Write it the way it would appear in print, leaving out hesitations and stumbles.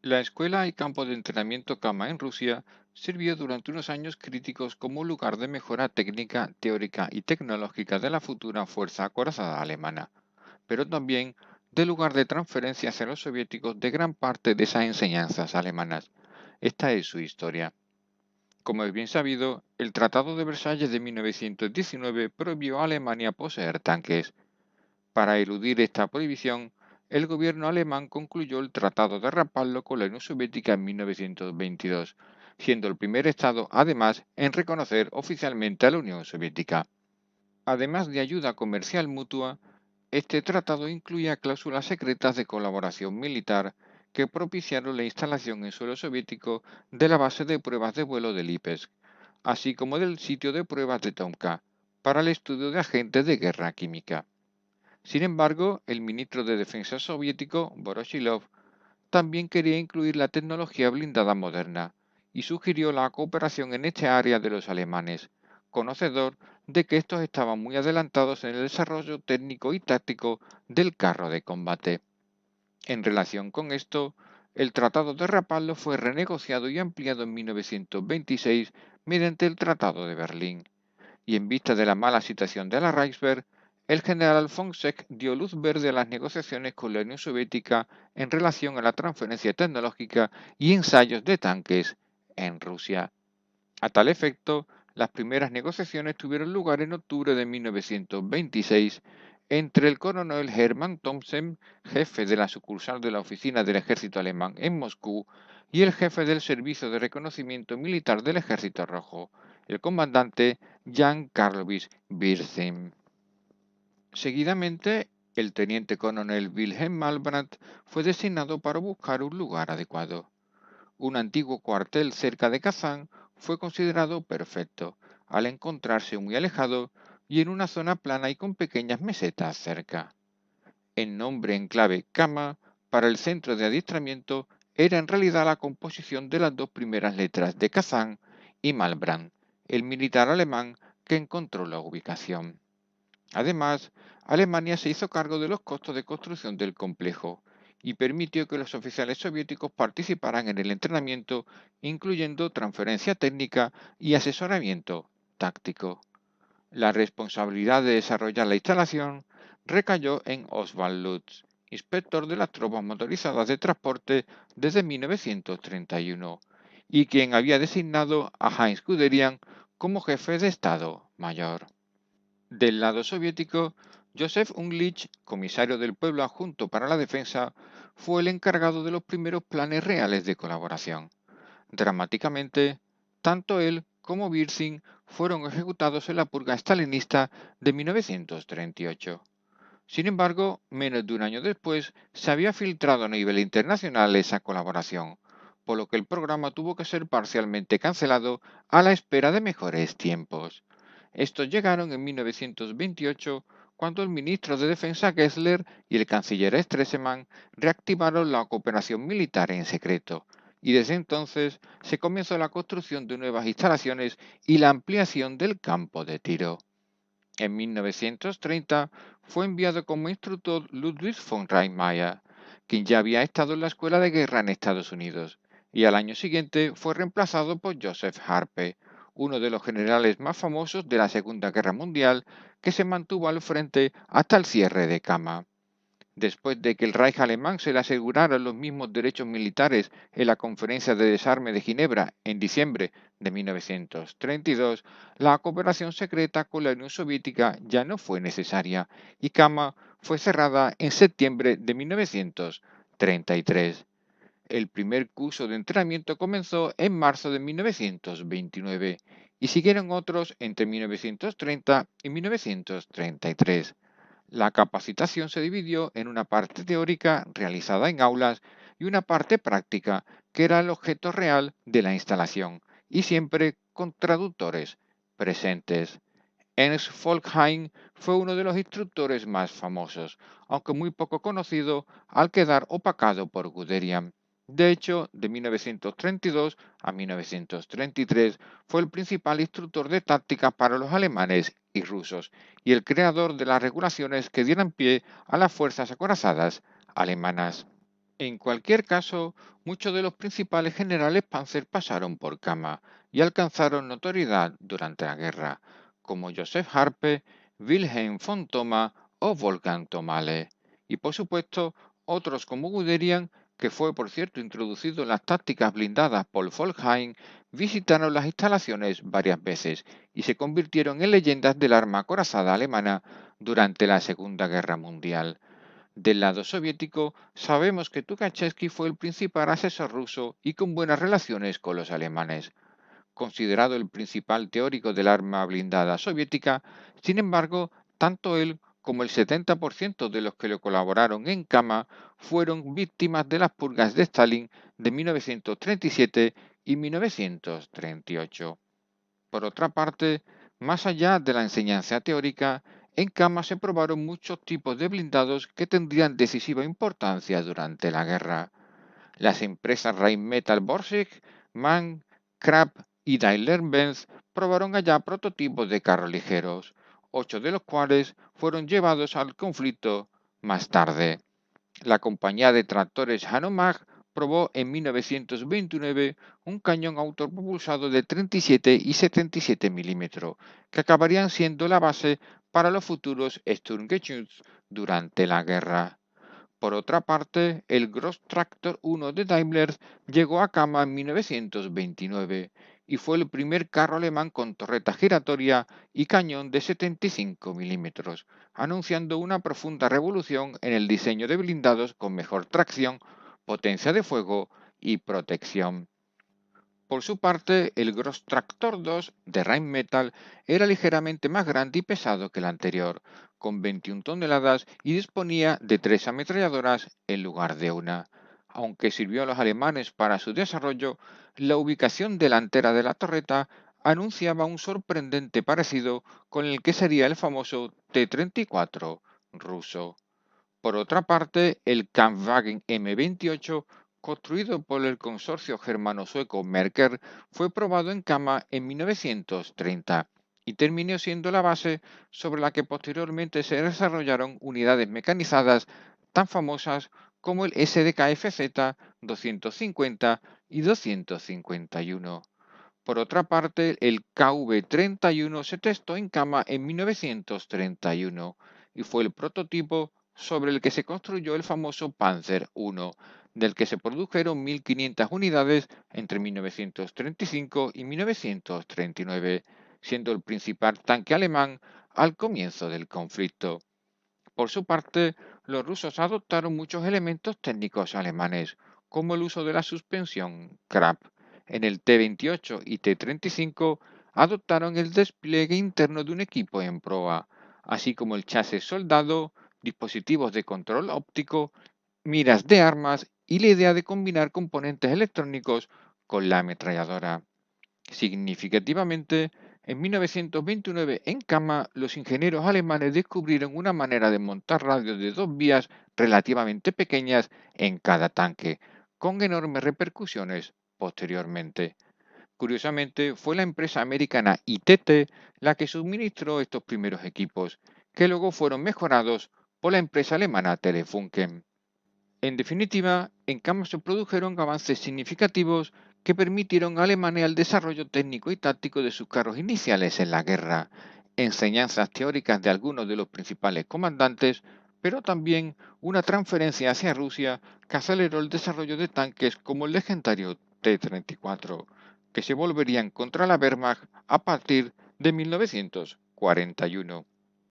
La escuela y campo de entrenamiento Kama en Rusia sirvió durante unos años críticos como lugar de mejora técnica, teórica y tecnológica de la futura fuerza acorazada alemana, pero también de lugar de transferencia hacia los soviéticos de gran parte de esas enseñanzas alemanas. Esta es su historia. Como es bien sabido, el Tratado de Versalles de 1919 prohibió a Alemania poseer tanques. Para eludir esta prohibición, el gobierno alemán concluyó el Tratado de Rapallo con la Unión Soviética en 1922, siendo el primer Estado, además, en reconocer oficialmente a la Unión Soviética. Además de ayuda comercial mutua, este tratado incluía cláusulas secretas de colaboración militar que propiciaron la instalación en suelo soviético de la base de pruebas de vuelo de Lipetsk, así como del sitio de pruebas de Tomka, para el estudio de agentes de guerra química. Sin embargo, el ministro de Defensa soviético, Voroshilov, también quería incluir la tecnología blindada moderna y sugirió la cooperación en esta área de los alemanes, conocedor de que estos estaban muy adelantados en el desarrollo técnico y táctico del carro de combate. En relación con esto, el Tratado de Rapallo fue renegociado y ampliado en 1926 mediante el Tratado de Berlín, y en vista de la mala situación de la Reichswehr, el general von Scheck dio luz verde a las negociaciones con la Unión Soviética en relación a la transferencia tecnológica y ensayos de tanques en Rusia. A tal efecto, las primeras negociaciones tuvieron lugar en octubre de 1926 entre el coronel Hermann Thomsen, jefe de la sucursal de la oficina del ejército alemán en Moscú, y el jefe del Servicio de Reconocimiento Militar del Ejército Rojo, el comandante Jan Karlovich Wirsing. Seguidamente, el teniente coronel Wilhelm Malbrandt fue designado para buscar un lugar adecuado. Un antiguo cuartel cerca de Kazán fue considerado perfecto, al encontrarse muy alejado y en una zona plana y con pequeñas mesetas cerca. El nombre en clave Kama para el centro de adiestramiento era en realidad la composición de las dos primeras letras de Kazán y Malbrand, el militar alemán que encontró la ubicación. Además, Alemania se hizo cargo de los costos de construcción del complejo y permitió que los oficiales soviéticos participaran en el entrenamiento, incluyendo transferencia técnica y asesoramiento táctico. La responsabilidad de desarrollar la instalación recayó en Oswald Lutz, inspector de las tropas motorizadas de transporte desde 1931, y quien había designado a Heinz Guderian como jefe de Estado Mayor. Del lado soviético, Joseph Unglitsch, comisario del pueblo adjunto para la defensa, fue el encargado de los primeros planes reales de colaboración. Dramáticamente, tanto él como Wirsing fueron ejecutados en la purga stalinista de 1938. Sin embargo, menos de un año después, se había filtrado a nivel internacional esa colaboración, por lo que el programa tuvo que ser parcialmente cancelado a la espera de mejores tiempos. Estos llegaron en 1928, cuando el ministro de Defensa Gessler y el canciller Stresemann reactivaron la cooperación militar en secreto, y desde entonces se comenzó la construcción de nuevas instalaciones y la ampliación del campo de tiro. En 1930 fue enviado como instructor Ludwig von Rhein-Mayer, quien ya había estado en la escuela de guerra en Estados Unidos, y al año siguiente fue reemplazado por Joseph Harpe, uno de los generales más famosos de la Segunda Guerra Mundial, que se mantuvo al frente hasta el cierre de Kama. Después de que el Reich alemán se le asegurara los mismos derechos militares en la Conferencia de Desarme de Ginebra en diciembre de 1932, la cooperación secreta con la Unión Soviética ya no fue necesaria y Kama fue cerrada en septiembre de 1933. El primer curso de entrenamiento comenzó en marzo de 1929 y siguieron otros entre 1930 y 1933. La capacitación se dividió en una parte teórica realizada en aulas y una parte práctica, que era el objeto real de la instalación, y siempre con traductores presentes. Ernst Volkheim fue uno de los instructores más famosos, aunque muy poco conocido al quedar opacado por Guderian. De hecho, de 1932 a 1933 fue el principal instructor de táctica para los alemanes y rusos y el creador de las regulaciones que dieran pie a las fuerzas acorazadas alemanas. En cualquier caso, muchos de los principales generales Panzer pasaron por Kama y alcanzaron notoriedad durante la guerra, como Joseph Harpe, Wilhelm von Thoma o Wolfgang Tomale. Y por supuesto, otros como Guderian, que fue por cierto introducido en las tácticas blindadas por Volkheim, visitaron las instalaciones varias veces y se convirtieron en leyendas del arma acorazada alemana durante la Segunda Guerra Mundial. Del lado soviético, sabemos que Tukhachevsky fue el principal asesor ruso y con buenas relaciones con los alemanes. Considerado el principal teórico del arma blindada soviética, sin embargo, tanto él como el 70% de los que le colaboraron en Kama fueron víctimas de las purgas de Stalin de 1937 y 1938. Por otra parte, más allá de la enseñanza teórica, en Kama se probaron muchos tipos de blindados que tendrían decisiva importancia durante la guerra. Las empresas Rheinmetall Borsig, MAN, Krupp y Daimler-Benz probaron allá prototipos de carros ligeros, 8 de los cuales fueron llevados al conflicto más tarde. La compañía de tractores Hanomag probó en 1929 un cañón autopropulsado de 37 y 77 milímetros, que acabarían siendo la base para los futuros Sturmgeschütz durante la guerra. Por otra parte, el Gross Tractor 1 de Daimler llegó a Kama en 1929 y fue el primer carro alemán con torreta giratoria y cañón de 75 milímetros, anunciando una profunda revolución en el diseño de blindados con mejor tracción, potencia de fuego y protección. Por su parte, el Gross Tractor 2 de Rheinmetall era ligeramente más grande y pesado que el anterior, con 21 toneladas y disponía de 3 ametralladoras en lugar de una. Aunque sirvió a los alemanes para su desarrollo, la ubicación delantera de la torreta anunciaba un sorprendente parecido con el que sería el famoso T-34 ruso. Por otra parte, el Kampfwagen M28, construido por el consorcio germano-sueco Merker, fue probado en Kama en 1930 y terminó siendo la base sobre la que posteriormente se desarrollaron unidades mecanizadas tan famosas como el SDKFZ 250 y 251. Por otra parte, el KV-31 se testó en Kama en 1931 y fue el prototipo sobre el que se construyó el famoso Panzer I, del que se produjeron 1.500 unidades entre 1935 y 1939, siendo el principal tanque alemán al comienzo del conflicto. Por su parte, los rusos adoptaron muchos elementos técnicos alemanes, como el uso de la suspensión Krupp. En el T-28 y T-35 adoptaron el despliegue interno de un equipo en proa, así como el chasis soldado, dispositivos de control óptico, miras de armas y la idea de combinar componentes electrónicos con la ametralladora. Significativamente, en 1929 en Kama, los ingenieros alemanes descubrieron una manera de montar radios de 2 vías relativamente pequeñas en cada tanque, con enormes repercusiones posteriormente. Curiosamente, fue la empresa americana ITT la que suministró estos primeros equipos, que luego fueron mejorados por la empresa alemana Telefunken. En definitiva, en Kama se produjeron avances significativos que permitieron a Alemania el desarrollo técnico y táctico de sus carros iniciales en la guerra, enseñanzas teóricas de algunos de los principales comandantes, pero también una transferencia hacia Rusia que aceleró el desarrollo de tanques como el legendario T-34, que se volverían contra la Wehrmacht a partir de 1941.